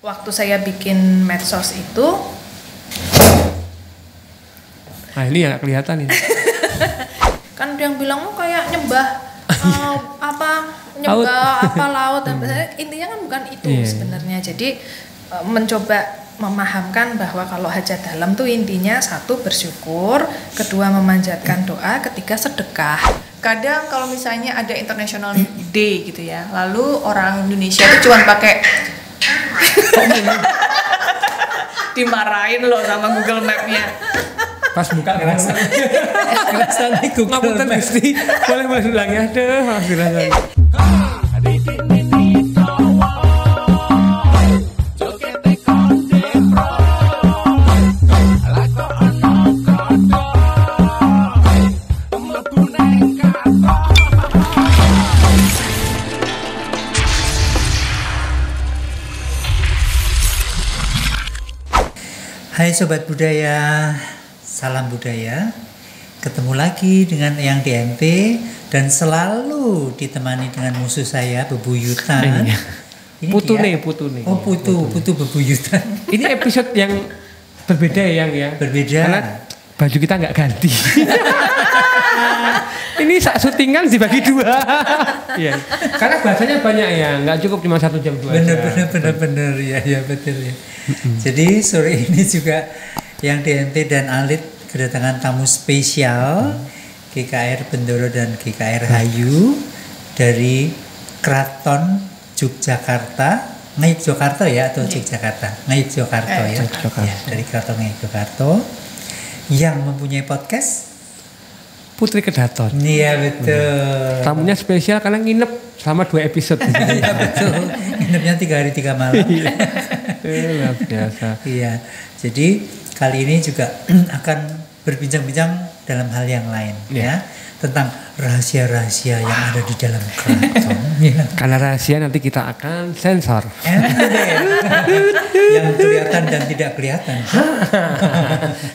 waktu saya bikin medsos itu, nah ini ya kelihatan ini. kan yang bilang kayak nyembah nyembah apa laut, intinya kan bukan itu sebenarnya. Jadi mencoba memahamkan bahwa kalau hajat dalam tuh intinya satu bersyukur, kedua memanjatkan doa, ketiga sedekah. Kadang kalau misalnya ada International Day gitu ya, lalu orang Indonesia tuh cuma pakai dimarahin loh sama Google Map-nya. Pas buka kerasa nih Google Map. Boleh ulang ya, aduh. Hai Sobat Budaya, salam budaya. Ketemu lagi dengan Eyang DMP dan selalu ditemani dengan musuh saya bebuyutan. Ini Putu dia. nih. Oh putu bebuyutan. Ini episode yang berbeda ya. Berbeda. Karena baju kita nggak ganti. Ini saat syutingan dibagi dua. Iya. Karena bahasanya banyak ya, nggak cukup cuma 1 jam 2 jam. Bener ya betul ya. Jadi sore ini juga yang DMP dan Alit kedatangan tamu spesial GKR Bendoro dan GKR Hayu dari Keraton Yogyakarta. Ngaib Yogyakarta ya atau Yogyakarta? Ngaib Yogyakarta ya. Dari Keraton Ngaib Yogyakarta yang mempunyai podcast Putri Kedaton. Iya betul. Tamunya spesial karena nginep selama 2 episode. Iya betul. Nginepnya 3 hari 3 malam. Luar biasa. Iya. Jadi kali ini juga akan berbincang-bincang dalam hal yang lain ya, tentang rahasia-rahasia yang ada di dalam keraton. Karena rahasia nanti kita akan sensor. Yang kelihatan dan tidak kelihatan.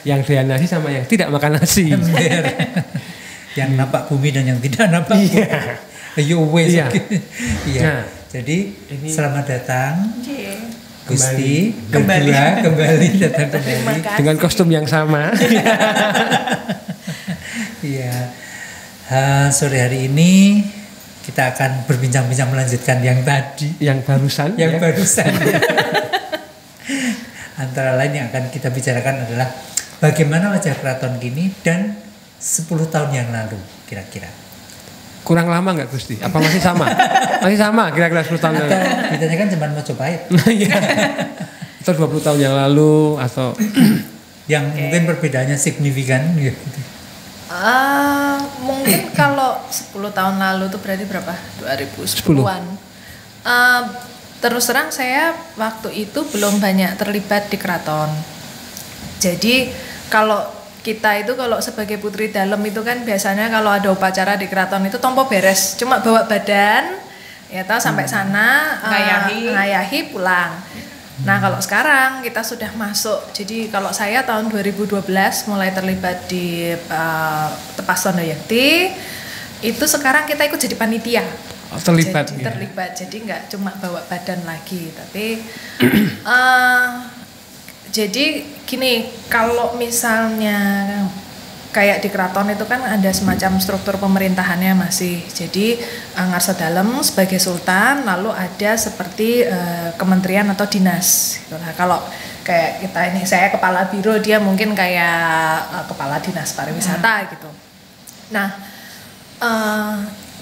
Yang doyan nasi sama yang tidak makan nasi. Yang nampak bumi dan yang tidak nampak bumi. Ayo wes. Iya. Nah, jadi selamat datang. Gusti kembali datang dengan kostum yang sama. Iya. Sore hari ini kita akan berbincang-bincang melanjutkan yang tadi, yang barusan. Antara lain yang akan kita bicarakan adalah bagaimana wajah keraton kini dan 10 tahun yang lalu kira-kira. Kurang lama nggak Gusti? Apa masih sama? Masih sama kira-kira 10 tahun lalu? Atau ditanya kan cuma Majapahit. Atau 20 tahun yang lalu atau yang mungkin perbedaannya signifikan gitu. Mungkin kalau 10 tahun lalu itu berarti berapa? 2010-an. Terus terang saya waktu itu belum banyak terlibat di keraton. Jadi kalau kita itu kalau sebagai putri dalam itu kan biasanya kalau ada upacara di keraton itu tompo beres, cuma bawa badan ya tahu sampai sana ngayahi pulang. Nah kalau sekarang kita sudah masuk, jadi kalau saya tahun 2012 mulai terlibat di Tepas Tondo Yakti, itu sekarang kita ikut jadi panitia. Terlibat jadi nggak cuma bawa badan lagi, tapi jadi gini, kalau misalnya kayak di keraton itu kan ada semacam struktur pemerintahannya masih. Jadi Ngarsa Dalem sebagai sultan, lalu ada seperti kementerian atau dinas. Nah, kalau kayak kita ini, saya kepala biro, dia mungkin kayak kepala dinas pariwisata gitu. Nah,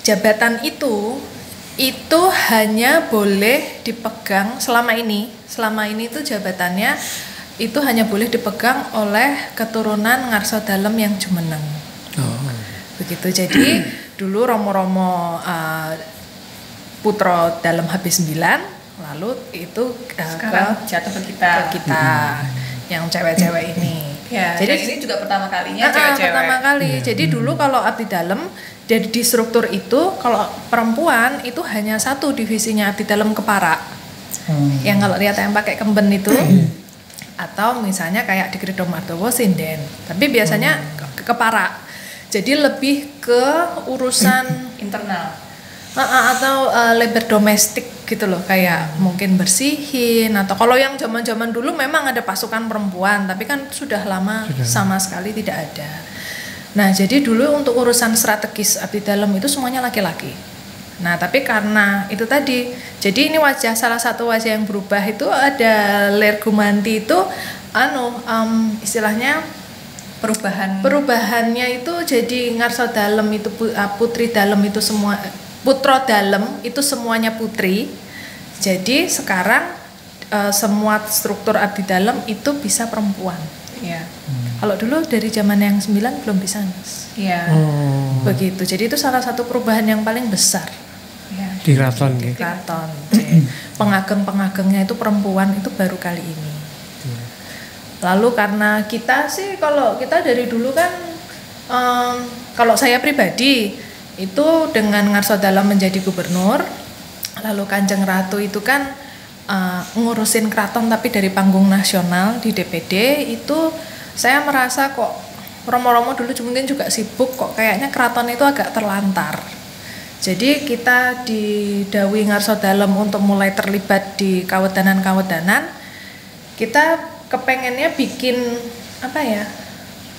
jabatan itu hanya boleh dipegang selama ini itu jabatannya itu hanya boleh dipegang oleh keturunan Ngarsa Dalem yang jumeneng. Begitu. Jadi dulu romo-romo putra Dalem HP9, lalu itu sekarang jatuh ke kita. Yang cewek-cewek ini. Ya, jadi ini juga pertama kalinya cewek-cewek. Pertama kali. Jadi dulu kalau abdi dalem jadi di struktur itu kalau perempuan itu hanya satu divisinya abdi dalem Kepara. Yang kalau lihat yang pakai kemben itu atau misalnya kayak di Krido Martowo sinden. Tapi biasanya Kepara. Jadi lebih ke urusan internal. Atau labor domestik gitu loh, kayak mungkin bersihin, atau kalau yang zaman-zaman dulu memang ada pasukan perempuan, tapi kan sudah lama sama sekali tidak ada. Nah, jadi dulu untuk urusan strategis abdi dalam itu semuanya laki-laki. Nah, tapi karena itu tadi, jadi ini salah satu wajah yang berubah itu ada Ler Gumanti itu istilahnya perubahannya itu jadi ngarso dalem itu putri dalem itu semua putro dalem itu semuanya putri. Jadi sekarang semua struktur abdi dalem itu bisa perempuan. Iya. Kalau dulu dari zaman yang 9 belum bisa, Mas. Iya. Begitu. Jadi itu salah satu perubahan yang paling besar. Iya. Di keraton Di gitu. keraton. Pengageng-pengagengnya itu perempuan itu baru kali ini. Lalu karena kita sih, kalau kita dari dulu kan, kalau saya pribadi itu dengan ngarso dalem menjadi gubernur, lalu Kanjeng Ratu itu kan ngurusin keraton tapi dari panggung nasional di DPD, itu saya merasa kok Romo-Romo dulu mungkin juga sibuk, kok kayaknya keraton itu agak terlantar. Jadi kita didhawuhi ngarso dalem untuk mulai terlibat di kawedanan-kawedanan. Kita kepengennya bikin apa ya?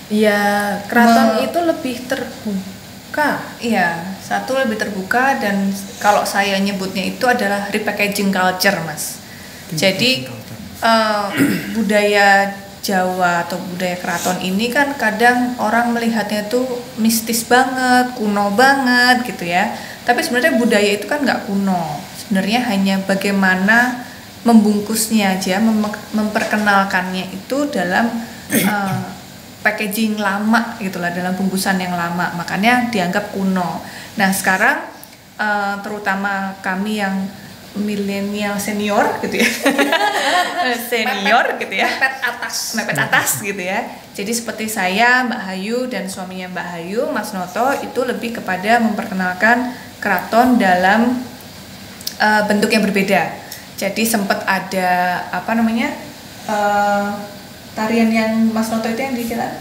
Ya keraton itu lebih terbuka. Iya, satu lebih terbuka, dan kalau saya nyebutnya itu adalah repackaging culture, Mas. Jadi budaya Jawa atau budaya keraton ini kan kadang orang melihatnya tuh mistis banget, kuno banget gitu ya. Tapi sebenarnya budaya itu kan nggak kuno. Sebenarnya hanya bagaimana membungkusnya aja, memperkenalkannya itu dalam packaging lama gitulah, dalam bungkusan yang lama, makanya dianggap kuno. Nah sekarang terutama kami yang milenial senior gitu ya, senior gitu ya, mepet atas gitu ya. Jadi seperti saya, Mbak Hayu dan suaminya Mbak Hayu, Mas Noto, itu lebih kepada memperkenalkan keraton dalam bentuk yang berbeda. Jadi sempat ada apa namanya tarian yang Mas Noto itu yang di jalan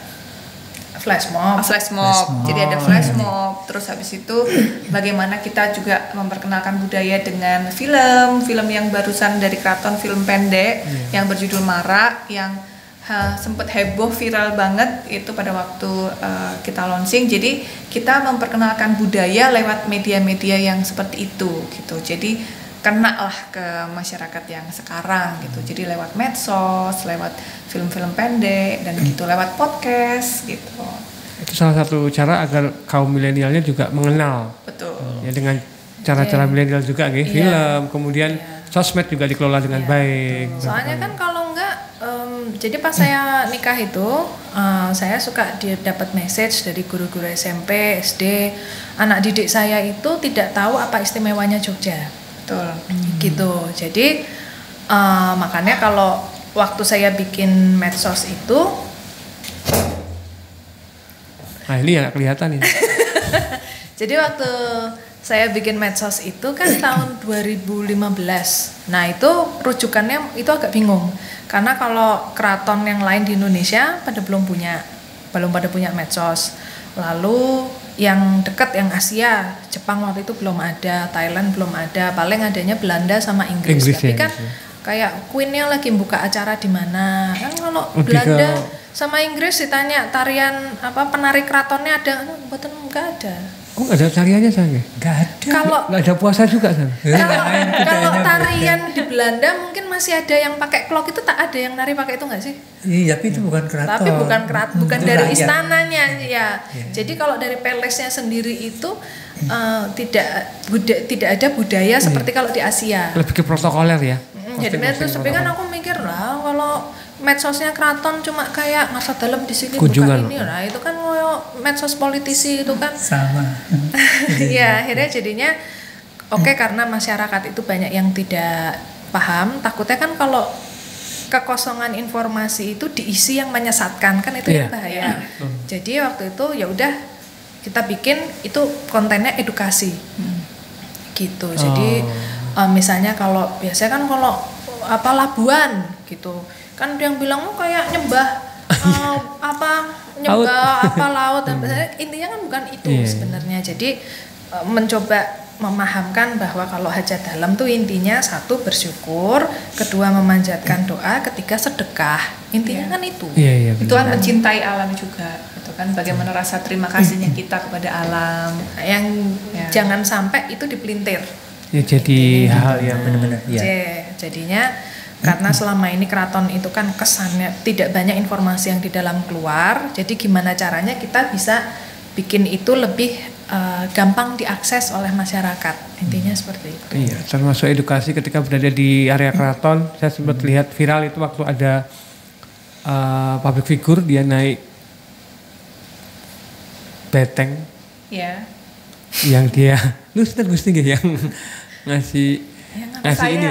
Flash mob. Flash mob. Jadi ada flash mob. Terus habis itu bagaimana kita juga memperkenalkan budaya dengan film yang barusan dari keraton, film pendek yang berjudul Marak, yang sempat heboh viral banget itu pada waktu kita launching. Jadi kita memperkenalkan budaya lewat media-media yang seperti itu gitu. Jadi kena lah ke masyarakat yang sekarang gitu. Jadi lewat medsos, lewat film-film pendek, dan gitu, lewat podcast gitu. Itu salah satu cara agar kaum milenialnya juga mengenal. Betul. Ya dengan cara-cara milenial juga gitu. Film, kemudian sosmed juga dikelola dengan baik. Soalnya kan kalau enggak jadi pas saya nikah itu saya suka dapat message dari guru-guru SMP, SD, anak didik saya itu tidak tahu apa istimewanya Jogja. Betul. Gitu. Jadi makanya kalau waktu saya bikin medsos itu, Nah ini ya kelihatan ini. jadi waktu saya bikin medsos itu kan tahun 2015. Nah itu rujukannya itu agak bingung, karena kalau keraton yang lain di Indonesia belum pada punya medsos. Lalu yang dekat, yang Asia, Jepang waktu itu belum ada, Thailand belum ada, paling adanya Belanda sama Inggris. Tapi kan kayak Queen-nya lagi buka acara di mana, kan kalau Belanda sama Inggris ditanya tarian apa penari keratonnya ada, betul enggak ada. Oh nggak ada tariannya sana? Nggak ada. Kalau Nggak ada puasa juga sana? kalau tarian di Belanda mungkin masih ada yang pakai clock, itu tak ada yang nari pakai itu nggak sih? Iya, tapi itu bukan keraton. Tapi bukan Itu dari rakyat. istananya ya. Jadi kalau dari pelesnya sendiri itu tidak ada budaya seperti kalau di Asia. Lebih ke protokoler ya? Jadi tapi kan aku mikir lah, kalau medsosnya keraton cuma kayak ngarso dalem di sini kunjungan buka ini lah, itu kan medsos politisi itu kan sama. ya akhirnya jadinya karena masyarakat itu banyak yang tidak paham, takutnya kan kalau kekosongan informasi itu diisi yang menyesatkan, kan itu yang bahaya. Jadi waktu itu ya udah kita bikin itu kontennya edukasi gitu. Jadi misalnya kalau biasanya kan kalau apa Labuan gitu kan yang bilang kayak nyembah nyembah apa laut, dan intinya kan bukan itu sebenarnya. Jadi mencoba memahamkan bahwa kalau hajat dalam tuh intinya satu bersyukur, kedua memanjatkan doa, ketiga sedekah. Intinya kan itu. Iya, Itu kan mencintai alam juga, itu kan bagaimana rasa terima kasihnya kita kepada alam. Yang jangan sampai itu dipelintir. Ya jadi hal yang benar-benar ya. Jadinya karena selama ini keraton itu kan kesannya tidak banyak informasi yang di dalam keluar, jadi gimana caranya kita bisa bikin itu lebih gampang diakses oleh masyarakat, intinya seperti itu. Iya, termasuk edukasi ketika berada di area keraton. Saya sempat lihat viral itu waktu ada public figure dia naik beteng. Ya. Yang dia, lu Ustaz Gusti nggih yang ngasih ini.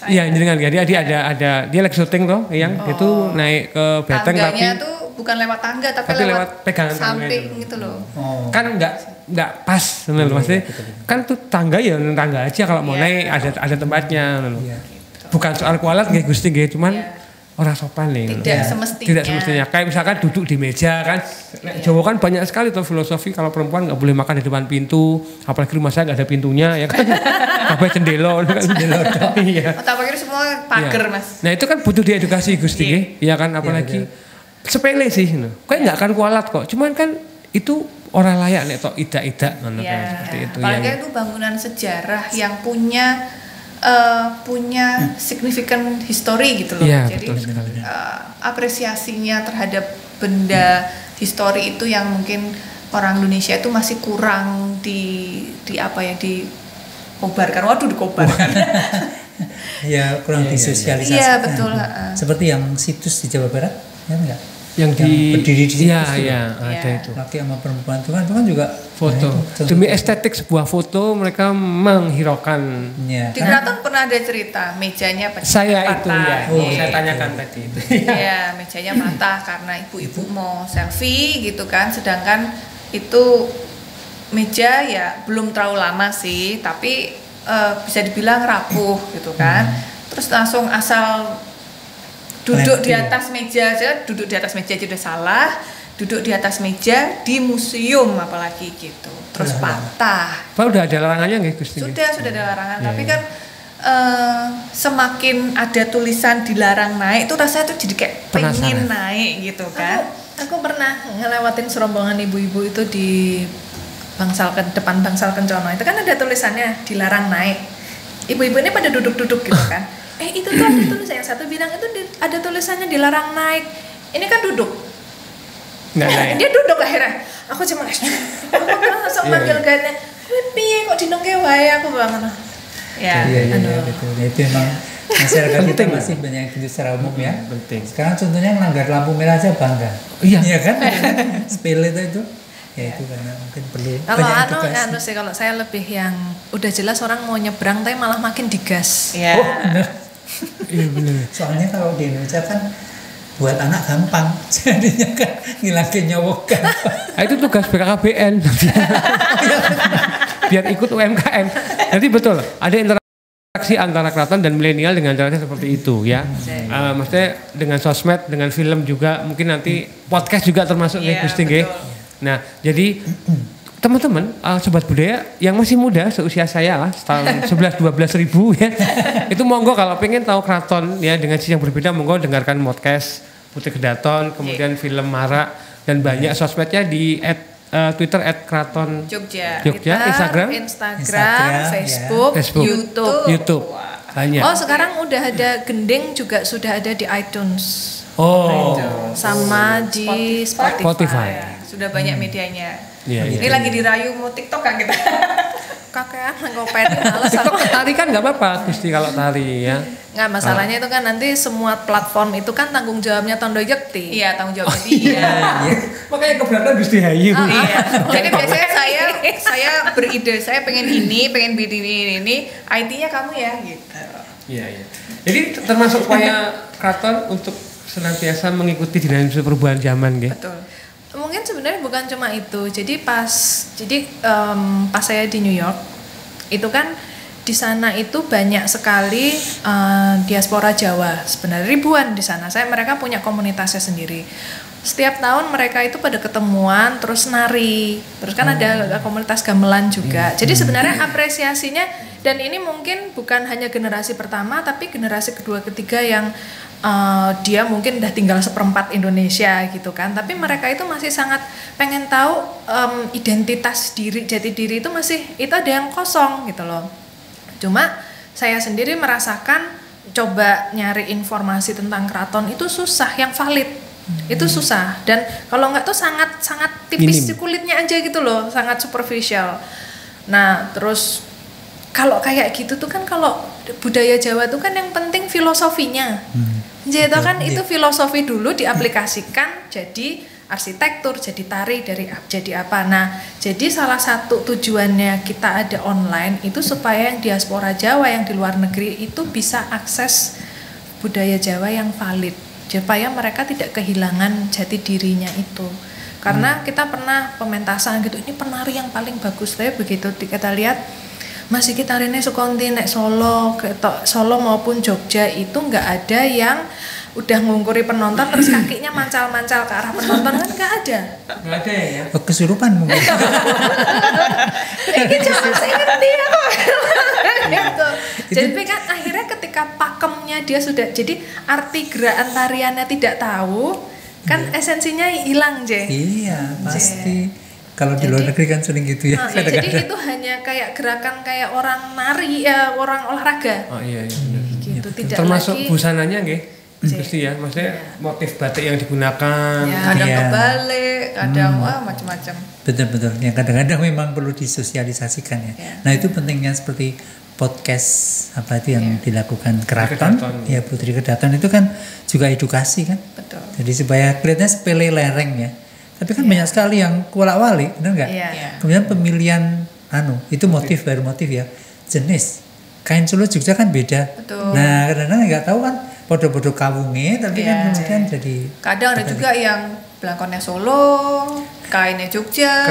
Iya, jenengan dia dia lagi syuting toh, yang itu naik ke beteng tangganya tapi tuh bukan lewat tangga tapi lewat pegangan samping gitu loh. Kan nggak pas sebenarnya maksudnya kan tuh tangga ya tangga aja kalau mau naik ada tempatnya loh. Bukan soal kualat nggih Gusti nggih, cuman orang sopan nih. Tidak semestinya. Kayak misalkan duduk di meja kan. Jawa kan banyak sekali tuh filosofi kalau perempuan nggak boleh makan di depan pintu, apalagi rumah saya nggak ada pintunya ya kan. Apa jendela kan jendela. Iya. Tak pikir semua pagar Mas. Nah itu kan butuh diedukasi Gusti nggih. Iya kan apalagi sepele sih kayak nggak akan kualat kok. Cuman kan itu orang layak nek tok idak-idak ngono seperti itu. Apalagi itu bangunan sejarah yang punya signifikan histori gitu loh. Ya, jadi apresiasinya terhadap benda histori itu yang mungkin orang Indonesia itu masih kurang dikobarkan. Waduh, dikobarkan. Ya kurang disosialisasikan. Iya betul. Seperti yang situs di Jawa Barat, ya enggak? Yang berdiri di situ. Iya, ada itu. Laki sama perempuan itu kan juga foto. Demi estetik sebuah foto mereka menghiraukan. Ya. Di keraton pernah ada cerita mejanya patah. Saya itu ya. Saya tanyakan tadi itu. Iya, mejanya patah karena ibu-ibu mau selfie gitu kan, sedangkan itu meja ya belum terlalu lama sih, tapi bisa dibilang rapuh gitu kan. Terus langsung asal duduk di atas meja aja, duduk di atas meja aja udah salah, duduk di atas meja di museum apalagi gitu, terus patah. Pak udah ada larangannya nggak Gusti? Sudah ada larangan, tapi kan semakin ada tulisan dilarang naik, itu rasanya tuh jadi kayak pengen naik gitu kan. Aku pernah ngelewatin serombongan ibu-ibu itu di depan Bangsal Kencono, itu kan ada tulisannya dilarang naik. Ibu-ibu ini pada duduk-duduk gitu kan. Itu tuh ada tulisan, yang satu bilang itu ada tulisannya dilarang naik. Ini kan duduk. Nggak naik. Dia duduk akhirnya. Aku cuma aku langsung manggil guide-nya. Kowe piye kok dinongke wae aku banget. Iya, betul. Itu memang masyarakat kita masih banyak yang gitu secara umum ya. Penting. Sekarang contohnya melanggar lampu merah aja bangga. Iya kan? Sepele itu. Ya itu karena mungkin perlu banyak edukasi. Sih kalau saya lebih yang udah jelas orang mau nyebrang tapi malah makin digas. Iya. Oh benar. Iya benar. Soalnya kalau di Indonesia kan buat anak gampang, jadinya kan ngilangin nyawok gampang. Itu tugas BKKBN. Biar ikut UMKM. Jadi betul ada interaksi antara keraton dan milenial dengan caranya seperti itu ya. Maksudnya dengan sosmed, dengan film juga, mungkin nanti podcast juga termasuk nih Gusti nggih. Nah, jadi teman-teman sobat budaya yang masih muda seusia saya lah, tahun 11-12 ribu ya, itu monggo kalau pengen tahu keraton ya dengan sisi yang berbeda, monggo dengarkan podcast Putri Kedaton, kemudian film Marak dan banyak sosmednya di Twitter @keraton Jogja, Instagram, Facebook, YouTube. Banyak. Oh sekarang udah ada Gending juga sudah ada di iTunes. Sama di Spotify. Sudah banyak medianya. Ini lagi dirayu mau TikTok kan kita. Kakean ngopeni males. TikTok tari kan nggak apa-apa Gusti kalau tari ya. Nggak masalahnya itu kan nanti semua platform itu kan tanggung jawabnya Tondo Yekti. Iya tanggung jawabnya dia. Makanya keberatan Gusti Hayu. Iya. Jadi biasanya saya beride, saya pengen ini, IT-nya kamu ya gitu. Iya. Jadi termasuk upaya keraton untuk senantiasa mengikuti dinamika perubahan zaman gitu. Betul. Mungkin sebenarnya bukan cuma itu. Jadi pas saya di New York itu kan di sana itu banyak sekali diaspora Jawa, sebenarnya ribuan di sana. Mereka punya komunitasnya sendiri. setiap tahun mereka itu pada ketemuan terus nari, terus kan ada komunitas gamelan juga. Jadi sebenarnya apresiasinya, dan ini mungkin bukan hanya generasi pertama tapi generasi kedua ketiga yang dia mungkin udah tinggal seperempat Indonesia gitu kan, tapi mereka itu masih sangat pengen tahu identitas diri, jati diri itu masih itu ada yang kosong gitu loh. Cuma saya sendiri merasakan coba nyari informasi tentang keraton itu susah, yang valid itu susah, dan kalau nggak tuh sangat tipis kulitnya aja gitu loh, sangat superficial. Nah terus kalau kayak gitu tuh kan, kalau budaya Jawa tuh kan yang penting filosofinya. Jadi kan itu filosofi dulu diaplikasikan jadi arsitektur, jadi tari, jadi apa. Nah, jadi salah satu tujuannya kita ada online itu supaya yang diaspora Jawa yang di luar negeri itu bisa akses budaya Jawa yang valid, supaya mereka tidak kehilangan jati dirinya itu. Karena kita pernah pementasan gitu, ini penari yang paling bagus, tapi begitu kita lihat Mas iki tarine Sukonti nek Solo, Solo maupun Jogja itu nggak ada yang udah ngungkuri penonton terus kakinya mancal-mancal ke arah penonton, kan nggak ada. Nggak ada ya? Kesurupan mungkin. Ini jangan saya ngerti ya kok. Gitu. Jadi kan akhirnya ketika pakemnya dia sudah, jadi arti gerakan tariannya tidak tahu, kan esensinya hilang Iya pasti. Kalau di luar negeri kan sering gitu ya. Jadi itu hanya kayak gerakan kayak orang nari ya, orang olahraga. Oh iya. Gitu, tidak termasuk lagi busananya nggih. Pasti ya, maksudnya motif batik yang digunakan. Ya, kadang kebalik, kadang macam-macam. Betul. Yang kadang-kadang memang perlu disosialisasikan ya. Nah itu pentingnya seperti podcast apa itu yang dilakukan keraton, ya Putri Kedaton itu kan juga edukasi kan. Betul. Jadi supaya kelihatannya sepele lereng ya. Tapi kan banyak sekali yang kualak-walik, benar nggak? Kemudian pemilihan itu motif baru motif ya, jenis kain Solo Jogja kan beda. Betul. Nah kadang-kadang nggak tahu kan, podo-podo kawungnya, tapi kan kemudian jadi. Kadang ada juga yang belangkonnya Solo, kainnya Jogja,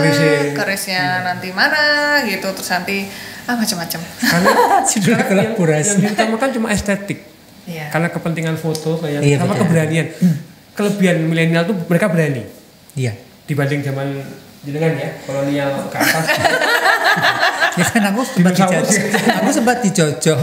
kerisnya nanti mana gitu, terus nanti macam-macam. Karena sudah kolaborasi. Yang diutamakan cuma estetik. Karena kepentingan foto, sama keberanian. Kelebihan milenial tuh mereka berani. Iya. Dibanding zaman jenengan ya, kolonial ke atas. Ya kan aku sempat dijajah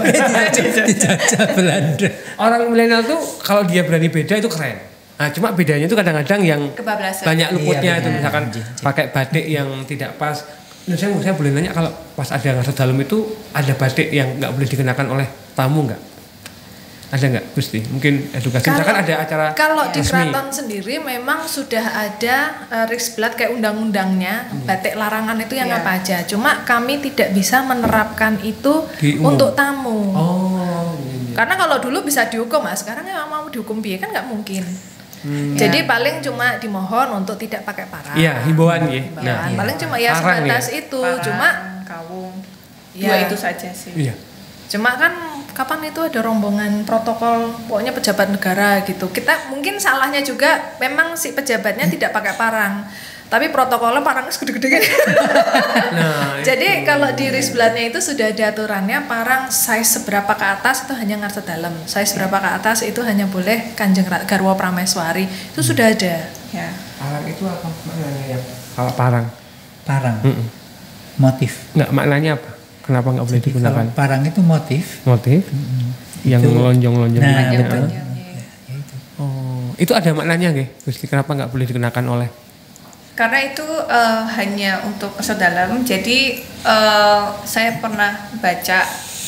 Belanda. Orang milenial tuh kalau dia berani beda itu keren. Nah, cuma bedanya itu kadang-kadang yang kebablasan. Banyak luputnya itu, misalkan pakai batik yang tidak pas. Nah, saya boleh nanya, kalau pas ada ngarsa dalem itu ada batik yang nggak boleh dikenakan oleh tamu nggak? Ada nggak Gusti? Mungkin edukasi, misalkan ada acara kalau di keraton sendiri memang sudah ada Riksblad kayak undang-undangnya, batik larangan itu yang apa aja. Cuma kami tidak bisa menerapkan itu untuk tamu. Karena kalau dulu bisa dihukum, sekarang ya mau dihukum piye kan nggak mungkin. Jadi paling cuma dimohon untuk tidak pakai parang. Iya, himbauan ya. Nah, paling cuma ya sebatas itu, cuma kawung. Dua itu saja sih. Iya. Cuma kan kapan itu ada rombongan protokol, pokoknya pejabat negara gitu. Kita mungkin salahnya juga memang si pejabatnya tidak pakai parang, tapi protokolnya parangnya segede-gede gitu. Jadi kalau di Riksbladnya itu sudah ada aturannya, parang size seberapa ke atas itu hanya ngarsa dalem, size berapa ke atas itu hanya boleh Kanjeng Garwa Prameswari, itu sudah ada. Ya. Parang itu apa maknanya ya? Kalau parang? Motif. Nggak, maknanya apa? Kenapa nggak boleh digunakan? Parang itu motif. Yang lonjong-lonjong. Itu ada maknanya nggih? Gusti, kenapa nggak boleh digunakan oleh? Karena itu hanya untuk ngarsa dalem. Jadi saya pernah baca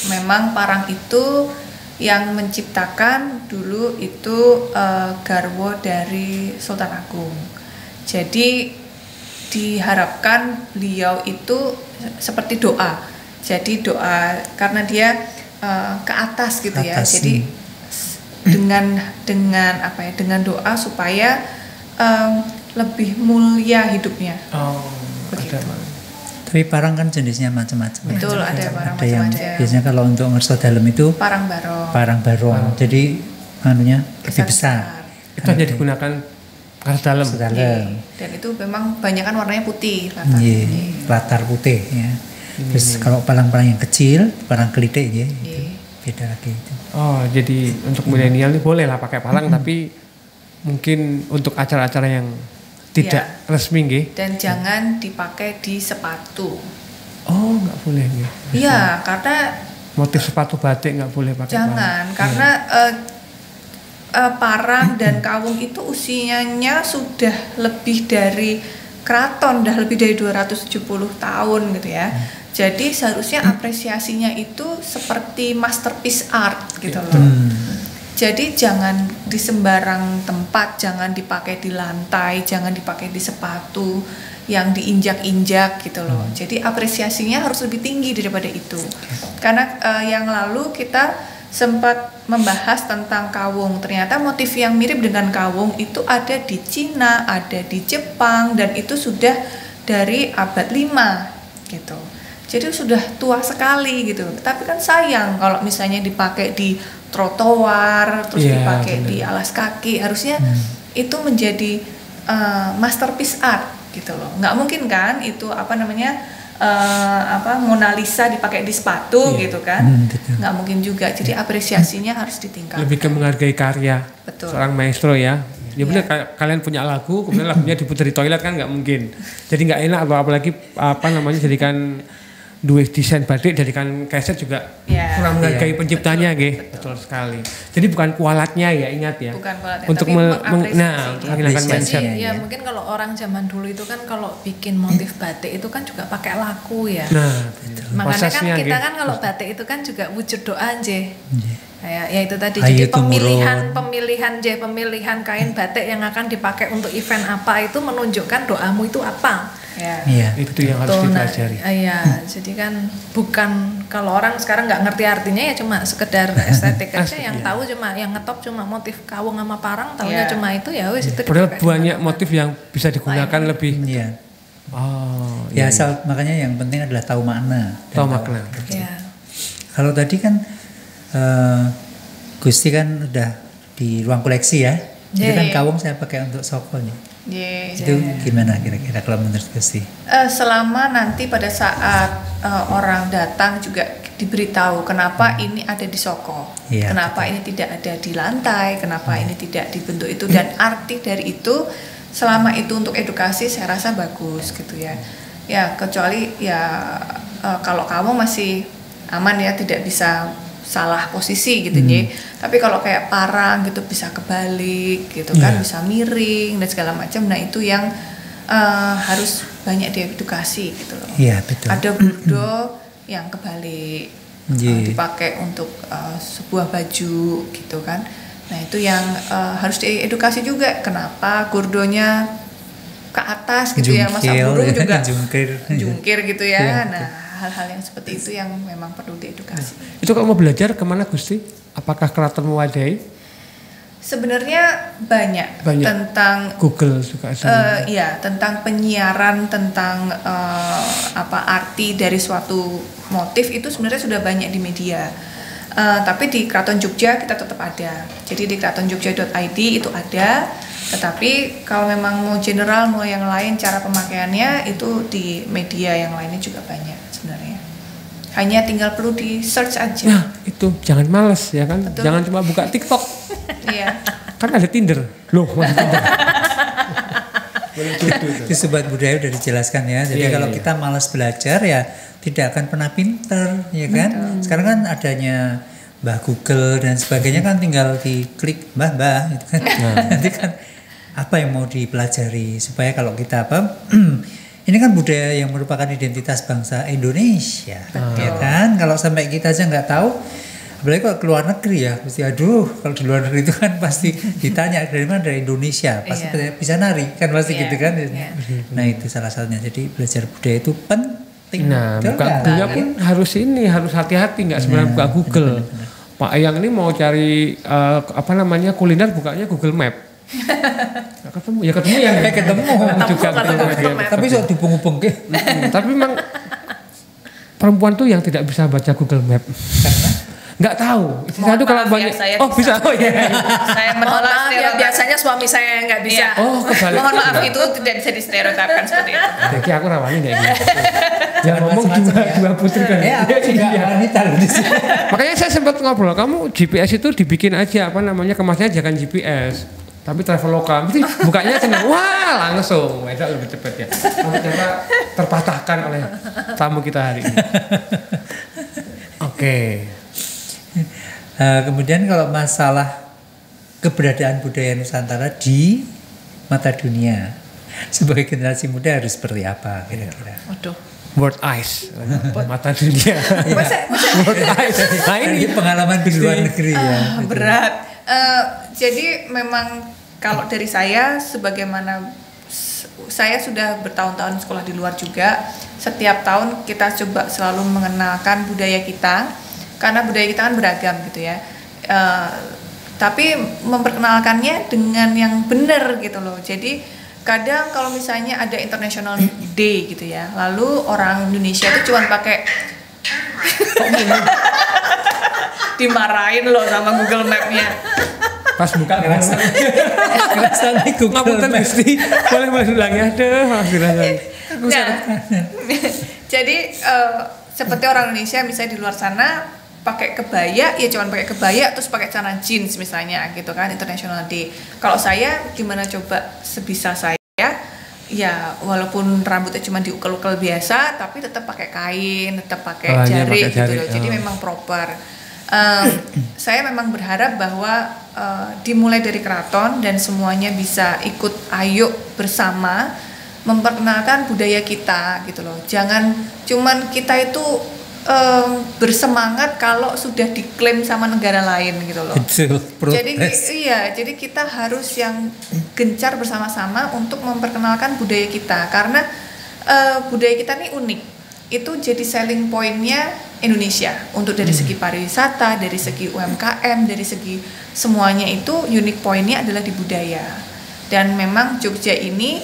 memang parang itu yang menciptakan dulu itu garwo dari Sultan Agung. Jadi diharapkan beliau itu seperti doa. Jadi doa karena dia ke atas gitu ya. Jadi dengan doa supaya lebih mulia hidupnya. Begitu. Tapi parang kan jenisnya macam-macam. Betul, ada parang macam-macam. Yang biasanya kalau untuk ngarsa dalem itu parang barong. Jadi lebih besar. Itu hanya digunakan ngarsa dalem. Dan itu memang banyak kan warnanya putih latar putih ya. Terus kalau parang-parang yang kecil, parang kelitik ya, itu beda lagi itu. Jadi untuk milenial ini boleh lah pakai parang, tapi mungkin untuk acara-acara yang tidak resmi nggih. Dan jangan dipakai di sepatu. Oh, nggak boleh nggih. Iya, karena Motif sepatu batik nggak boleh pakai. jangan, karena parang dan kawung itu usianya sudah lebih dari keraton, udah lebih dari 270 tahun gitu ya. Jadi seharusnya apresiasinya itu seperti masterpiece art gitu loh. Jadi jangan di sembarang tempat, jangan dipakai di lantai, jangan dipakai di sepatu yang diinjak-injak gitu loh. Jadi apresiasinya harus lebih tinggi daripada itu. Karena yang lalu kita sempat membahas tentang kawung. Ternyata motif yang mirip dengan kawung itu ada di Cina, ada di Jepang, dan itu sudah dari abad 5 gitu. Jadi sudah tua sekali gitu. Tapi kan sayang kalau misalnya dipakai di trotoar, terus dipakai di alas kaki, harusnya itu menjadi masterpiece art gitu loh. Nggak mungkin kan itu Mona Lisa dipakai di sepatu gitu kan. Nggak mungkin juga. Jadi apresiasinya harus ditingkatkan. Lebih ke menghargai karya seorang maestro ya. Ya benar, kalian punya lagu, kemudian lagunya diputar di toilet kan nggak mungkin. Jadi nggak enak, apalagi jadikan duit desain batik, jadikan keset juga kurang menghargai penciptanya, betul sekali. Jadi bukan kualatnya ya, ingat ya. Bukan kualatnya, untuk menghilangkan mindset. Ya mungkin kalau orang zaman dulu itu kan kalau bikin motif batik itu kan juga pakai laku ya. Nah, betul. Makanya kan kita kan kalau batik itu kan juga wujud doa aja. Ya itu tadi. Jadi pemilihan kain batik yang akan dipakai untuk event apa itu menunjukkan doamu itu apa. Itu yang harus dipelajari. Jadi kan bukan kalau orang sekarang nggak ngerti artinya ya cuma sekedar estetik aja, yang tahu cuma yang ngetop cuma motif kawung sama parang, tahunya cuma itu ya wes itu. Padahal banyak motif yang bisa digunakan lebih. Makanya yang penting adalah tahu makna. Tahu makna. Kalau tadi kan Gusti kan udah di ruang koleksi ya. Itu kan kawung saya pakai untuk soko nih. Itu gimana kira-kira kalau menurut Gusti? Selama nanti pada saat orang datang juga diberitahu kenapa ini ada di soko, kenapa ini tidak ada di lantai, kenapa ini tidak dibentuk itu, dan arti dari itu selama itu untuk edukasi saya rasa bagus gitu ya. Ya kecuali kalau kamu masih aman ya, tidak bisa salah posisi gitu tapi kalau kayak parang gitu bisa kebalik gitu kan, bisa miring dan segala macam. Nah itu yang harus banyak diedukasi gitu loh. Betul. Ada burdo yang kebalik dipakai untuk sebuah baju gitu kan. Nah itu yang harus diedukasi juga, kenapa gurdonya ke atas gitu ya, masa burung juga jungkir gitu ya. Nah hal-hal yang seperti itu yang memang perlu diedukasi. Itu kalau mau belajar kemana Gusti? Apakah keraton mewadai? Sebenarnya banyak. Tentang Google juga tentang penyiaran, tentang arti dari suatu motif itu sebenarnya sudah banyak di media. Tapi di Keraton Jogja kita tetap ada. Jadi di keratonjogja.id itu ada. Tetapi kalau memang mau general, mau yang lain cara pemakaiannya itu di media yang lainnya juga banyak sebenarnya. Hanya tinggal perlu di search aja. Nah itu jangan males ya kan. Betul. Jangan cuma buka TikTok. Kan ada Tinder. Loh Tinder. Itu Sobat Budaya udah dijelaskan ya. Jadi kalau kita malas belajar ya tidak akan pernah pinter ya kan. Sekarang kan adanya Mbah Google dan sebagainya kan tinggal diklik Mbah itu kan. Nanti kan apa yang mau dipelajari supaya kalau kita ini kan budaya yang merupakan identitas bangsa Indonesia, ya kan? Kalau sampai kita aja nggak tahu, apalagi kalau keluar negeri ya, mesti kalau di luar negeri itu kan pasti ditanya dari mana, dari Indonesia, pasti bisa nari kan pasti gitu kan? Nah itu salah satunya. Jadi belajar budaya itu penting. Nah buka Google pun harus hati-hati, nggak sebenarnya buka Google. Pak Eyang ini mau cari kuliner, bukanya Google Map. Ketemu ya tapi soal dibung-bung tapi memang perempuan tuh yang tidak bisa baca Google Map karena nggak tahu. Satu kalau banyak bisa. Saya menolak biasanya suami saya yang nggak bisa. Kebalik. Mohon maaf itu tidak bisa distereotipkan seperti itu. Jadi aku rawani kayak gitu. Yang ngomong dua putri kan. Wanita loh di sini. Makanya saya sempat ngobrol, kamu GPS itu dibikin aja kemasnya jangan GPS. Tapi travel lokal, mesti bukanya senang, wah langsung, wedok lebih cepat ya. Ternyata terpatahkan oleh tamu kita hari ini. Oke. Kemudian kalau masalah keberadaan budaya Nusantara di mata dunia, sebagai generasi muda harus seperti apa kira-kira? Waduh. World eyes, mata dunia. World eyes. Nah Ini pengalaman di luar negeri ya. Berat. Jadi memang kalau dari saya, sebagaimana saya sudah bertahun-tahun sekolah di luar juga, setiap tahun kita coba selalu mengenalkan budaya kita, karena budaya kita kan beragam gitu ya. Tapi memperkenalkannya dengan yang benar gitu loh. Jadi kadang kalau misalnya ada International Day gitu ya, lalu orang Indonesia itu cuma pakai dimarahin loh sama Google Map-nya. pas buka Ngerasa ngapunten Gusti, boleh ulangi Nah, jadi seperti orang Indonesia misalnya di luar sana pakai kebaya, ya cuman pakai kebaya terus pakai celana jeans misalnya gitu kan, International Day. Kalau saya gimana coba sebisa saya, ya walaupun rambutnya cuma diukel-ukel biasa, tapi tetap pakai kain, tetap pakai jari gitu loh. Jadi memang proper. Saya memang berharap bahwa dimulai dari keraton dan semuanya bisa ikut ayo bersama memperkenalkan budaya kita gitu loh. Jangan cuman kita itu bersemangat kalau sudah diklaim sama negara lain gitu loh. Jadi kita harus yang gencar bersama-sama untuk memperkenalkan budaya kita, karena budaya kita ini unik. Itu jadi selling point-nya Indonesia untuk dari segi pariwisata, dari segi UMKM, dari segi semuanya itu unique point-nya adalah di budaya. Dan memang Jogja ini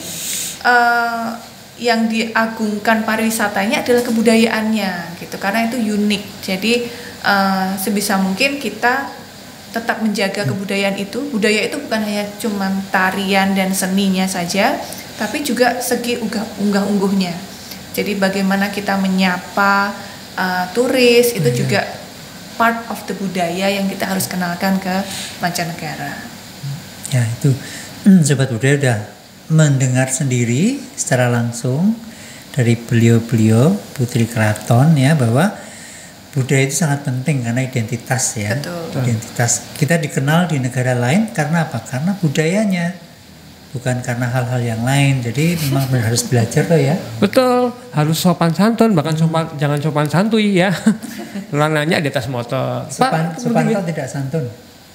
yang diagungkan pariwisatanya adalah kebudayaannya gitu, karena itu unik. Jadi sebisa mungkin kita tetap menjaga kebudayaan itu. Budaya itu bukan hanya cuma tarian dan seninya saja, tapi juga segi unggah-ungguhnya. Jadi bagaimana kita menyapa turis itu juga part of the budaya yang kita harus kenalkan ke mancanegara. Ya itu Sobat Budaya udah mendengar sendiri secara langsung dari beliau-beliau Putri Keraton ya, bahwa budaya itu sangat penting karena identitas ya. Betul. Identitas kita dikenal di negara lain karena apa? Karena budayanya, bukan karena hal-hal yang lain. Jadi memang harus belajar loh ya. Betul, harus sopan santun, bahkan jangan sopan santuy ya. Orang nanya di atas motor. Sopan atau tidak santun?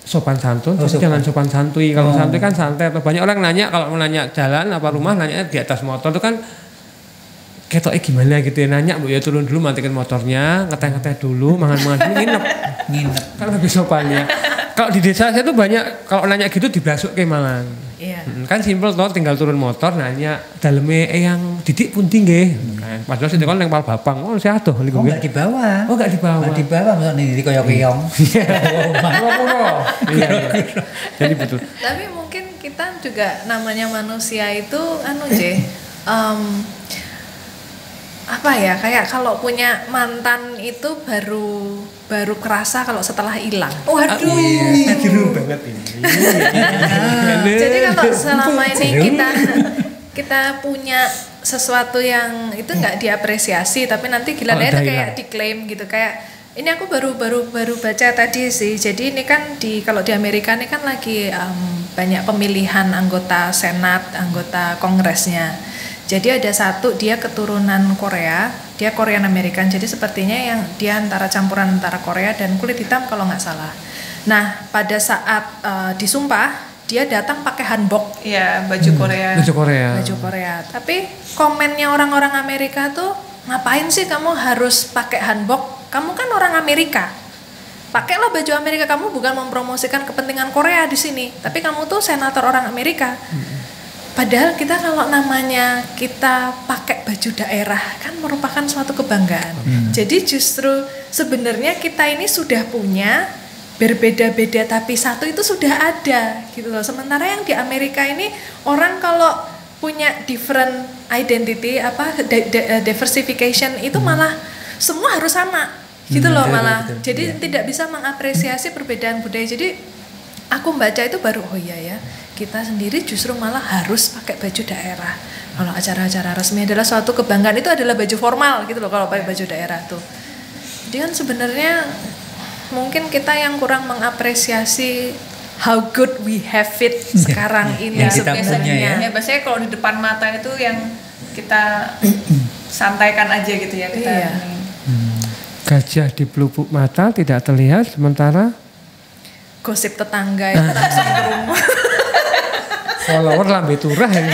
Sopan santun, jangan sopan santuy. Kalau santuy kan santai. Atau banyak orang nanya kalau mau nanya jalan apa rumah, nanya di atas motor itu kan ketoknya gimana gitu ya. Nanya bu ya turun dulu, matikan motornya, ngeteh-ngeteh dulu, mangan-mangan dulu, nginep. Kan lebih sopannya. Kalau di desa saya tuh banyak kalau nanya gitu diblasuk ke malang. Iya. Kan simpel toh, tinggal turun motor nanya daleme yang didik pun tinggi. Kan padahal sing kon nang Palbapang. Oh saya tuh niku. Enggak dibawa. Oh enggak dibawa. Enggak dibawa maksudnya ini koyok-koyong. Iya. Jadi betul. Tapi mungkin kita juga namanya manusia itu apa ya, kayak kalau punya mantan itu baru kerasa kalau setelah hilang. Waduh. Seru banget ini. Jadi kalau selama ini kita punya sesuatu yang itu nggak diapresiasi, tapi nanti gilirannya itu kayak diklaim gitu, kayak ini aku baru baca tadi sih. Jadi ini kan kalau di Amerika ini kan lagi banyak pemilihan anggota Senat, anggota Kongresnya. Jadi ada satu, dia keturunan Korea, dia Korean American, jadi sepertinya yang dia campuran antara Korea dan kulit hitam kalau nggak salah. Nah pada saat disumpah, dia datang pakai hanbok, ya baju Korea. Baju Korea. Tapi komennya orang-orang Amerika tuh, ngapain sih kamu harus pakai hanbok? Kamu kan orang Amerika. Pakailah baju Amerika, kamu bukan mempromosikan kepentingan Korea di sini, tapi kamu tuh senator orang Amerika. Padahal kita kalau namanya kita pakai baju daerah kan merupakan suatu kebanggaan. Jadi justru sebenarnya kita ini sudah punya berbeda-beda tapi satu itu sudah ada gitu loh. Sementara yang di Amerika ini orang kalau punya different identity diversification itu malah semua harus sama gitu loh malah. Jadi tidak bisa mengapresiasi perbedaan budaya. Jadi aku baca itu baru oh iya ya, kita sendiri justru malah harus pakai baju daerah. Kalau acara-acara resmi adalah suatu kebanggaan, itu adalah baju formal gitu loh kalau pakai baju daerah tuh. Jadi kan sebenarnya mungkin kita yang kurang mengapresiasi how good we have it sekarang ini yang kita sebenarnya. punya ya. Ya biasanya kalau di depan mata itu yang kita santaikan aja gitu ya kita. Iya. Gajah di pelupuk mata tidak terlihat, sementara Gosip tetangga itu langsung ke rumah. follower lambe turah ya.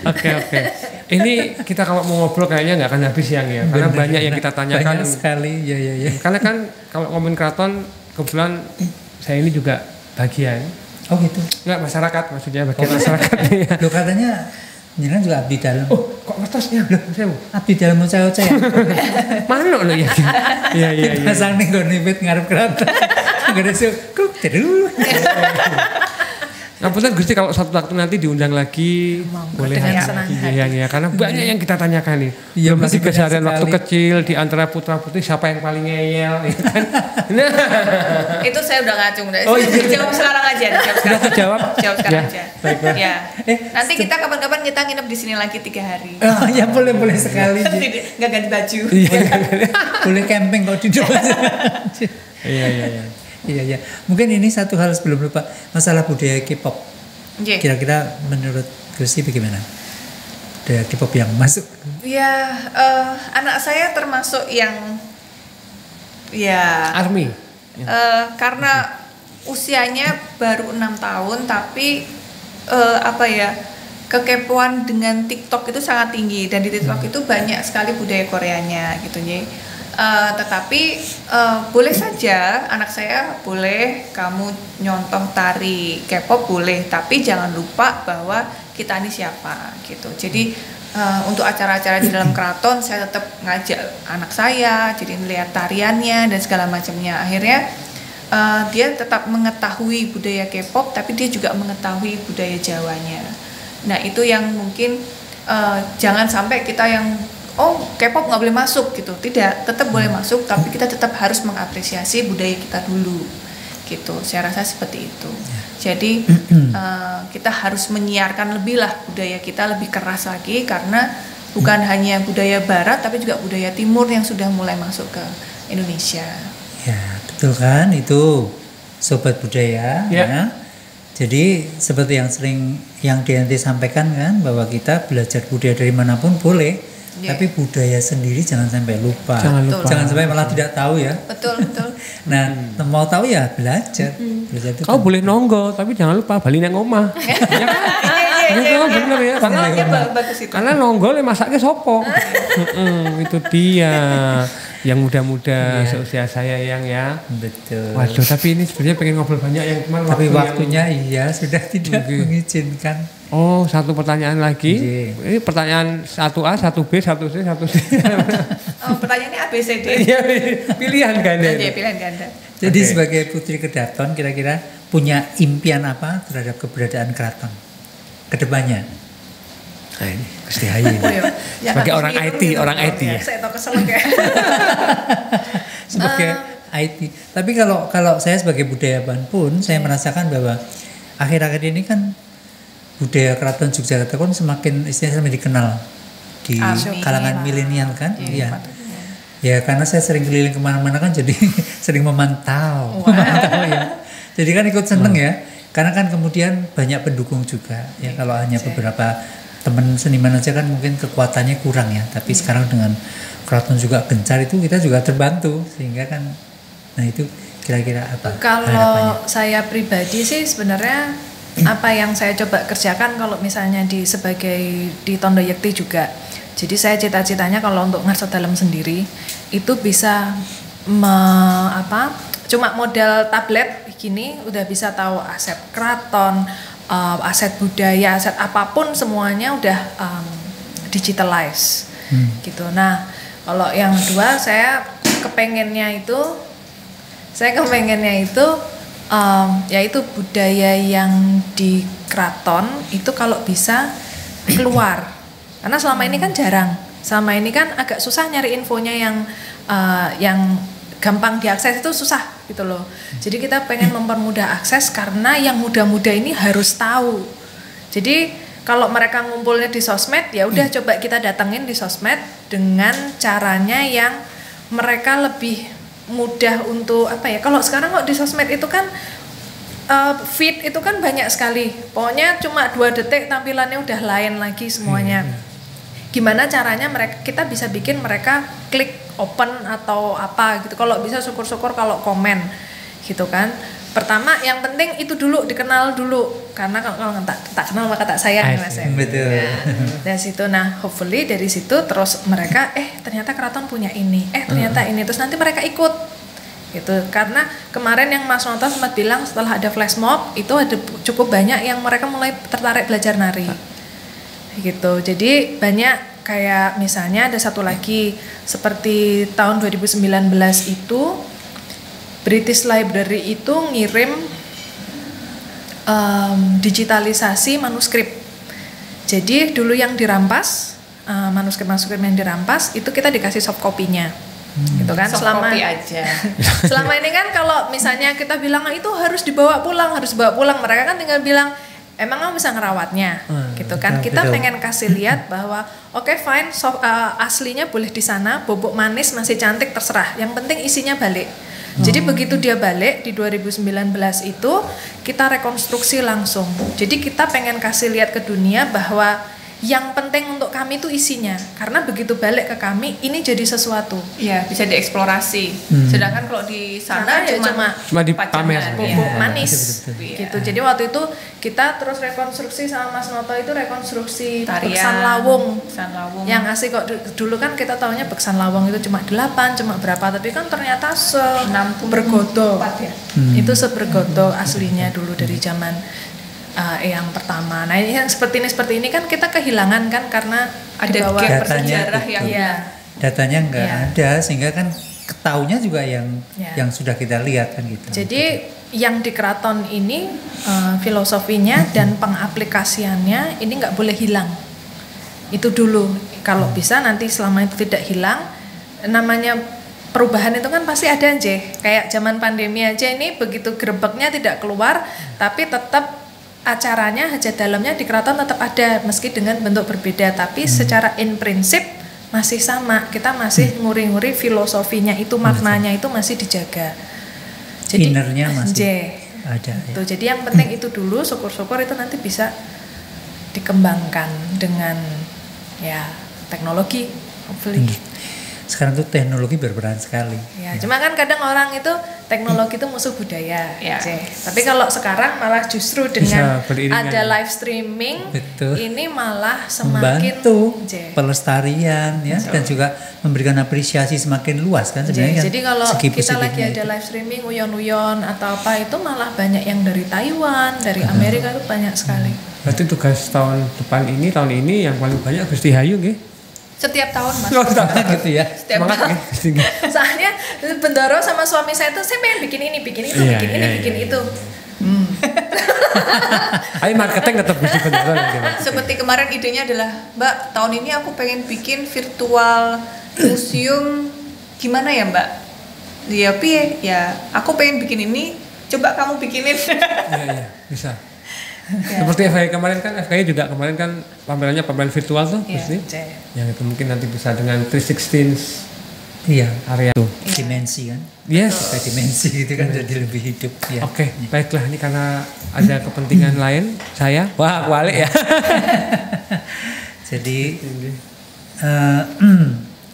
Oke. Ini kita kalau mau ngobrol kayaknya nggak akan habis yang ya, karena banyak yang kita tanyakan. Banyak sekali, ya. Karena kan kalau ngomongin keraton, kebetulan saya ini juga bagian. Oh gitu. Enggak, masyarakat maksudnya, bagian masyarakat. Ya. Lo katanya jenengan juga abdi dalam. Oh, kok ngertosnya? Loh, saya Abdi dalam oceh-oceh. mana lo ya? Iya. Pasang nih gonipit ngarep keraton. Gak ada kuk terus. Ngapunten Gusti kalau suatu waktu nanti diundang lagi boleh dengan hadir senang lagi ya, karena banyak yang kita tanyakan nih. Iya, Belum masih lagi keseharian banyak waktu sekali. kecil di antara putra putri siapa yang paling ngeyel ya kan? Nah, Itu saya udah ngacung deh. Oh, iya. Jawab sekarang aja. sudah terjawab. Jawab sekarang Ya, aja. baiklah. Ya. Nanti kita kapan-kapan kita nginep di sini lagi 3 hari. Oh, ya boleh sekali. Nggak ganti baju. Boleh camping kalau di depan. Iya. Iya. Mungkin ini satu hal sebelum lupa, masalah budaya K-pop. Iya. Kira-kira menurut Gusti bagaimana? Budaya K-pop yang masuk? Ya, anak saya termasuk yang ya Army. karena usianya baru 6 tahun tapi kekepoan dengan TikTok itu sangat tinggi, dan di TikTok itu banyak sekali budaya Koreanya gitu ya. Tetapi boleh saja anak saya boleh kamu nyontoh tari K-pop boleh, tapi jangan lupa bahwa kita ini siapa gitu. Jadi untuk acara-acara di dalam keraton saya tetap ngajak anak saya jadi melihat tariannya dan segala macamnya. Akhirnya dia tetap mengetahui budaya K-pop tapi dia juga mengetahui budaya Jawanya. Nah itu yang mungkin jangan sampai kita yang K-pop nggak boleh masuk gitu, tidak, tetap boleh masuk tapi kita tetap harus mengapresiasi budaya kita dulu gitu. Saya rasa seperti itu. Jadi kita harus menyiarkan lebih lah budaya kita lebih keras lagi, karena bukan hanya budaya Barat tapi juga budaya Timur yang sudah mulai masuk ke Indonesia. Ya, betul kan itu sobat budaya ya. Jadi seperti yang sering yang DNT sampaikan kan, bahwa kita belajar budaya dari manapun boleh, tapi budaya sendiri jangan sampai lupa. Jangan sampai malah tidak tahu ya. Betul. Nah, mau tahu ya belajar. Belajar itu Kau boleh nonggo, tapi jangan lupa bali nang omah. Ya kan? Iya, bener ya. Bagus itu. Karena nonggo le masaknya sopo. Itu dia. Yang muda-muda seusia saya yang ya. betul. Waduh, tapi ini sebenarnya pengen ngobrol banyak yang cuman Tapi waktunya waktunya sudah tidak mengizinkan. Oh, satu pertanyaan lagi. Iya. Ini pertanyaan 1A, 1B, 1C, 1D. Pertanyaannya ABCD. Iya, pilihan ganda. Iya, pilihan ganda. Jadi Oke. sebagai putri keraton kira-kira punya impian apa terhadap keberadaan keraton kedepannya? Nah, ini Gusti Hayi. Sebagai orang IT ya. Saya tahu keselak ya. Sebagai IT. Tapi kalau saya sebagai budayawan pun saya merasakan bahwa akhir-akhir ini kan budaya keraton Yogyakarta kan semakin istilahnya dikenal di Amin. kalangan milenial kan. Iya. Ya karena saya sering keliling kemana-mana kan jadi sering memantau. Wow. Memantau ya. Jadi kan ikut seneng ya. Karena kan kemudian banyak pendukung juga. Ya kalau hanya beberapa teman seniman aja kan mungkin kekuatannya kurang ya. Tapi sekarang dengan keraton juga gencar itu kita juga terbantu sehingga kan. Nah itu kira-kira apa? Kalau harapannya? saya pribadi sih sebenarnya apa yang saya coba kerjakan kalau misalnya sebagai di Tondo Yekti juga. Jadi saya cita-citanya kalau untuk Ngarso Dalem sendiri itu bisa cuma modal tablet gini udah bisa tahu aset keraton, aset budaya, aset apapun semuanya udah digitalize gitu. Nah kalau yang kedua saya kepengennya itu yaitu budaya yang di keraton itu kalau bisa keluar, karena selama ini kan jarang, selama ini kan agak susah nyari infonya yang gampang diakses itu susah gitu loh. Jadi kita pengen mempermudah akses karena yang muda-muda ini harus tahu. Jadi kalau mereka ngumpulnya di sosmed, ya udah coba kita datengin di sosmed dengan caranya yang mereka lebih mudah untuk apa ya? Kalau sekarang kok di sosmed itu kan feed itu kan banyak sekali. Pokoknya cuma 2 detik tampilannya udah lain lagi semuanya. Gimana caranya kita bisa bikin mereka klik open atau apa gitu. Kalau bisa syukur-syukur kalau komen gitu kan. Pertama yang penting itu dulu dikenal dulu, karena kalau tak kenal maka tak sayang Mas ya. Betul. Dari situ, nah hopefully dari situ terus mereka ternyata keraton punya ini, ternyata ini, terus nanti mereka ikut gitu. Karena kemarin yang Mas Noto sempat bilang setelah ada flash mob itu ada cukup banyak yang mereka mulai tertarik belajar nari gitu. Jadi banyak kayak misalnya ada satu lagi seperti tahun 2019 itu British Library itu ngirim digitalisasi manuskrip. Jadi dulu yang dirampas manuskrip yang dirampas itu kita dikasih soft copy-nya. Gitu kan Soft copy aja. Selama ini kan kalau misalnya kita bilang itu harus dibawa pulang, mereka kan tinggal bilang emang kamu bisa ngerawatnya, gitu kan? Kita betul. pengen kasih lihat bahwa oke, fine, aslinya boleh di sana, bobok manis masih cantik terserah. Yang penting isinya balik. Jadi begitu dia balik di 2019 itu kita rekonstruksi langsung. Jadi kita pengen kasih lihat ke dunia bahwa yang penting untuk kami itu isinya, karena begitu balik ke kami ini jadi sesuatu. Iya, bisa dieksplorasi. Sedangkan kalau di sana ya cuma dipamer, bobok manis betul. gitu. Jadi waktu itu kita terus rekonstruksi sama Mas Noto itu rekonstruksi Tarian, beksan lawung. Yang asik kok dulu kan kita taunya beksan lawung itu cuma 8, cuma berapa, tapi kan ternyata bergodo. Ya? Itu sebergodo aslinya dulu dari zaman yang pertama. Nah, yang seperti ini kan kita kehilangan kan karena Ada dibawa gap datanya bersejarah itu. yang Datanya nggak Iya. ada, sehingga kan ketahunya juga yang Iya. yang sudah kita lihat kan gitu. Jadi yang di keraton ini filosofinya dan pengaplikasiannya ini nggak boleh hilang. Itu dulu. Kalau bisa nanti selama itu tidak hilang, namanya perubahan itu kan pasti ada aja. Kayak zaman pandemi aja ini begitu gerebeknya tidak keluar, tapi tetap acaranya hajat dalamnya di keraton tetap ada meski dengan bentuk berbeda, tapi secara in prinsip masih sama. Kita masih nguri-nguri filosofinya itu, maknanya itu masih dijaga. Jadi Innernya masih ada. tuh, jadi yang penting itu dulu, syukur-syukur itu nanti bisa dikembangkan dengan ya teknologi hopefully. Sekarang tuh teknologi berperan sekali. Ya, cuma kan kadang orang itu teknologi itu musuh budaya. Ya. Tapi kalau sekarang malah justru dengan Bisa beriringan. ada live streaming, Betul. ini malah semakin Membantu J. pelestarian ya, dan juga memberikan apresiasi semakin luas kan sebenarnya. kan Jadi kalau segi kita lagi positifnya ada itu. live streaming uyon-uyon atau apa itu malah banyak yang dari Taiwan, dari Amerika itu banyak sekali. Berarti tugas tahun ini yang paling banyak Gusti Hayu nggih. setiap tahun Mas. gitu ya. Setiap Semangat tahun. nggih. Soalnya Bendoro sama suami saya tuh saya pengen bikin ini, Iya, bikin iya. itu. Ayo marketing tetap Gusti Bendoro gitu. Seperti kemarin idenya adalah, Mbak, tahun ini aku pengen bikin virtual museum gimana ya, Mbak? Ya piye? Ya, aku pengen bikin ini, coba kamu bikinin. Iya, bisa. Seperti FKI kemarin kan, FKI juga kemarin kan pamerannya pameran virtual tuh, Iya, Gusti. J. Yang itu mungkin nanti bisa dengan 316 Iya. area tuh. Dimensi kan. Yes. Sampai dimensi itu kan jadi lebih hidup ya. Oke, baiklah, ini karena ada kepentingan lain saya. Wah, balik ya. Jadi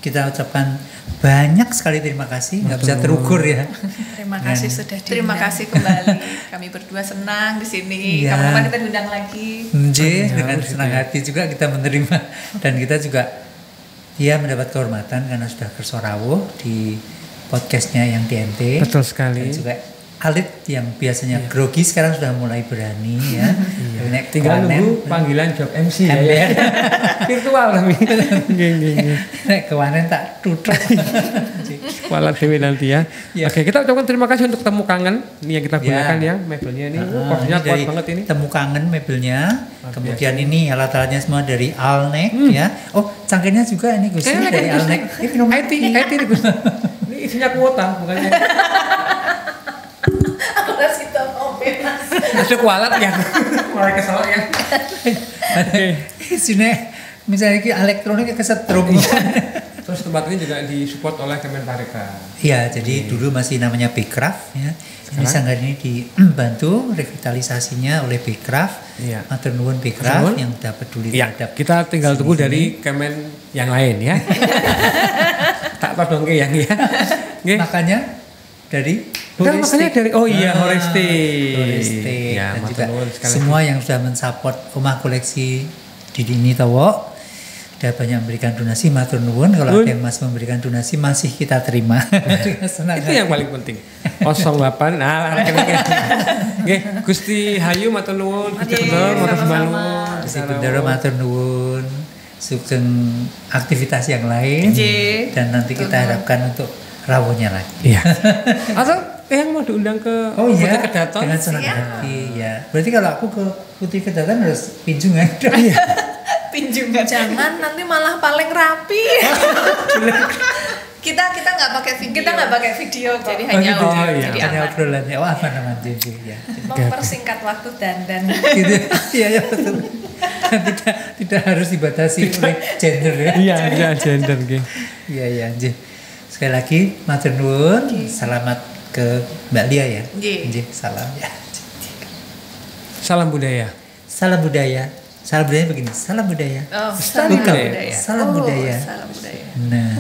kita ucapkan banyak sekali terima kasih, nggak bisa terukur ya. Terima kasih sudah Terima diundang. kasih kembali. Kami berdua senang di sini. Iya. Kapan-kapan kita diundang lagi. Dengan senang hati juga kita menerima, dan kita juga mendapat kehormatan karena sudah kersorawuh di podcastnya yang TNT. Betul sekali. Dan juga Alit yang biasanya grogi sekarang sudah mulai berani ya. Nek Tinggal kewanen, nunggu panggilan job MC ya. MBR. Virtual kami. Nggih. Nek kewanen tak tutup. Kualat dewe nanti ya. Ya. Oke, kita ucapkan terima kasih untuk temu kangen ini yang kita gunakan ya, mebelnya ini. Porsinya Ini kuat dari banget ini. Temu kangen mebelnya. Kemudian biasa. ini alat-alatnya semua dari Alnek ya. Oh, cangkirnya juga ini Gus dari Alnek. Ini minum IT nih Gus. Ini isinya kuota bukannya. Masuk kualat ya. Mulai kesel ya. Sini misalnya ki elektronik kesetrum. Terus tempat ini juga disupport oleh Kemenparekraf. Iya, jadi dulu masih namanya Bekraf ya. Ini sanggar ini dibantu revitalisasinya oleh Bekraf. Iya. Matur nuwun Bekraf yang sudah peduli Ya, terhadap. kita tinggal tunggu dari Kemen yang lain ya. Tak todongke yang ya. Nggih. Makanya dari Makanya dari Horistik. Horistik. Ya, Dan matur juga nuwun sekali semua yang sudah mensupport rumah koleksi di Dini Towo sudah banyak memberikan donasi, matur nuwun. Kalau ada yang masih memberikan donasi masih kita terima. Itu yang paling penting. 08 nggih Gusti Hayu matur nuwun, Gusti Bendoro matur nuwun. Gusti Bendoro matur nuwun. Sugeng aktivitas yang lain. Dan nanti kita harapkan untuk rawuhnya lagi. Iya. Atau yang mau diundang ke Putri Kedaton dengan senang hati ya. Berarti kalau aku ke Putri Kedaton harus pinjungan. Iya. Pinjungan. Jangan nanti malah paling rapi. kita nggak pakai video. Kita nggak pakai video, jadi Oh, hanya gitu. audio. Oh, iya. Jadi Hanya aman. obrolannya. Oh, aman jadi ya. Mempersingkat waktu dandan. Gitu. Iya ya betul. Tidak harus dibatasi oleh gender ya. Iya, gender nggih. Iya ya, Nggih. Sekali lagi matur nuwun. Selamat ke Mbak Lia ya. Nggih, salam ya. Salam budaya. Salam budaya. Salam budaya begini. Salam budaya. Oh, Bukan. budaya. Salam budaya. Salam budaya. Nah,